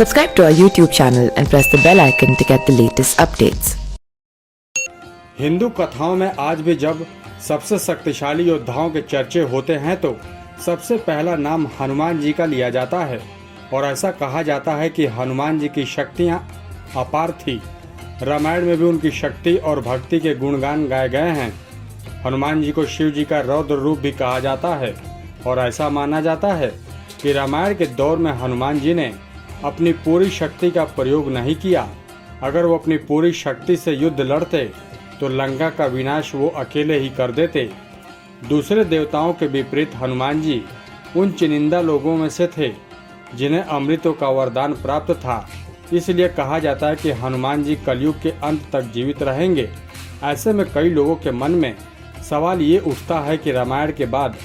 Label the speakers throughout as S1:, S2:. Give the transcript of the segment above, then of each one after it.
S1: Subscribe to our YouTube channel and press the bell icon to get the latest updates.
S2: Hindu कथाओं में आज भी जब सबसे शक्तिशाली योद्धाओं के चर्चे होते हैं तो सबसे पहला नाम हनुमान जी का लिया जाता है और ऐसा कहा जाता है कि हनुमान जी की शक्तियां अपार थी। रामायण में भी उनकी शक्ति और भक्ति के गुणगान गाए गए हैं। हनुमान जी को शिव जी का रौद्र रूप भी कहा जाता है और ऐसा माना जाता है कि रामायण के दौर में हनुमान जी ने अपनी पूरी शक्ति का प्रयोग नहीं किया। अगर वो अपनी पूरी शक्ति से युद्ध लड़ते तो लंका का विनाश वो अकेले ही कर देते। दूसरे देवताओं के विपरीत हनुमान जी उन चुनिंदा लोगों में से थे जिन्हें अमृतों का वरदान प्राप्त था। इसलिए कहा जाता है कि हनुमान जी कलयुग के अंत तक जीवित रहेंगे। ऐसे में कई लोगों के मन में सवाल ये उठता है कि रामायण के बाद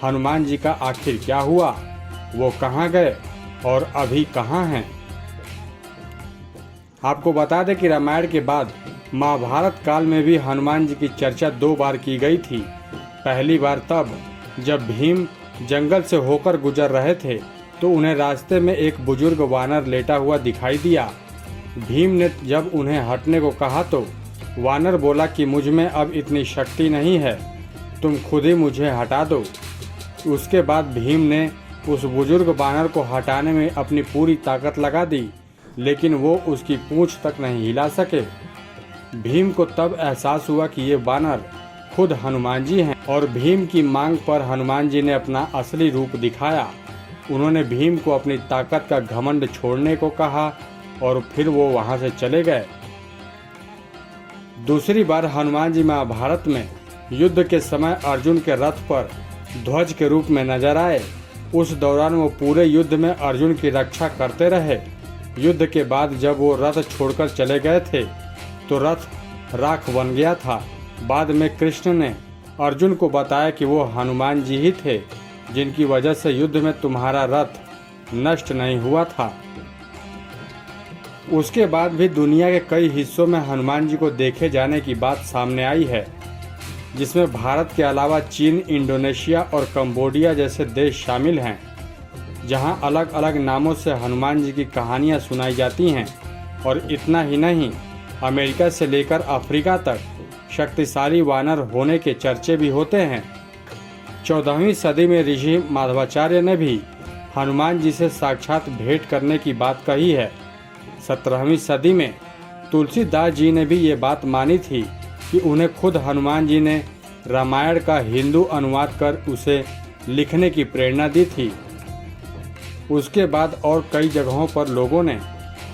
S2: हनुमान जी का आखिर क्या हुआ, वो कहाँ गए और अभी कहाँ हैं। आपको बता दें कि रामायण के बाद महाभारत काल में भी हनुमान जी की चर्चा 2 बार की गई थी। पहली बार तब जब भीम जंगल से होकर गुजर रहे थे तो उन्हें रास्ते में एक बुजुर्ग वानर लेटा हुआ दिखाई दिया। भीम ने जब उन्हें हटने को कहा तो वानर बोला कि मुझ में अब इतनी शक्ति नहीं है, तुम खुद ही मुझे हटा दो। उसके बाद भीम ने उस बुजुर्ग वानर को हटाने में अपनी पूरी ताकत लगा दी, लेकिन वो उसकी पूंछ तक नहीं हिला सके। भीम को तब एहसास हुआ कि ये वानर खुद हनुमान जी हैं और भीम की मांग पर हनुमान जी ने अपना असली रूप दिखाया। उन्होंने भीम को अपनी ताकत का घमंड छोड़ने को कहा और फिर वो वहां से चले गए। दूसरी बार हनुमान जी महाभारत में युद्ध के समय अर्जुन के रथ पर ध्वज के रूप में नजर आए। उस दौरान वो पूरे युद्ध में अर्जुन की रक्षा करते रहे। युद्ध के बाद जब वो रथ छोड़कर चले गए थे तो रथ राख बन गया था। बाद में कृष्ण ने अर्जुन को बताया कि वो हनुमान जी ही थे जिनकी वजह से युद्ध में तुम्हारा रथ नष्ट नहीं हुआ था। उसके बाद भी दुनिया के कई हिस्सों में हनुमान जी को देखे जाने की बात सामने आई है, जिसमें भारत के अलावा चीन, इंडोनेशिया और कंबोडिया जैसे देश शामिल हैं, जहां अलग अलग नामों से हनुमान जी की कहानियां सुनाई जाती हैं। और इतना ही नहीं, अमेरिका से लेकर अफ्रीका तक शक्तिशाली वानर होने के चर्चे भी होते हैं। 14वीं सदी में ऋषि माधवाचार्य ने भी हनुमान जी से साक्षात भेंट करने की बात कही है। 17वीं सदी में तुलसीदास जी ने भी ये बात मानी थी कि उन्हें खुद हनुमान जी ने रामायण का हिंदू अनुवाद कर उसे लिखने की प्रेरणा दी थी। उसके बाद और कई जगहों पर लोगों ने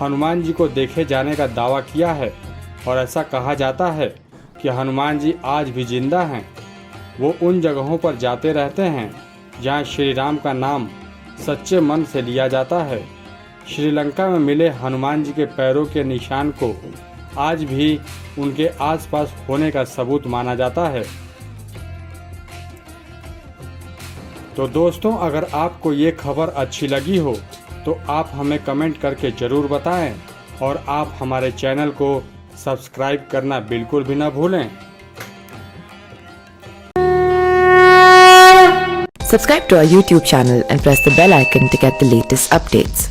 S2: हनुमान जी को देखे जाने का दावा किया है और ऐसा कहा जाता है कि हनुमान जी आज भी जिंदा हैं। वो उन जगहों पर जाते रहते हैं जहां श्री राम का नाम सच्चे मन से लिया जाता है। श्रीलंका में मिले हनुमान जी के पैरों के निशान को आज भी उनके आसपास होने का सबूत माना जाता है। तो दोस्तों, अगर आपको ये खबर अच्छी लगी हो तो आप हमें कमेंट करके ज़रूर बताएं और आप हमारे चैनल को सब्सक्राइब करना बिल्कुल भी ना भूलें।
S1: Subscribe to our YouTube channel and press the bell icon to get the latest updates.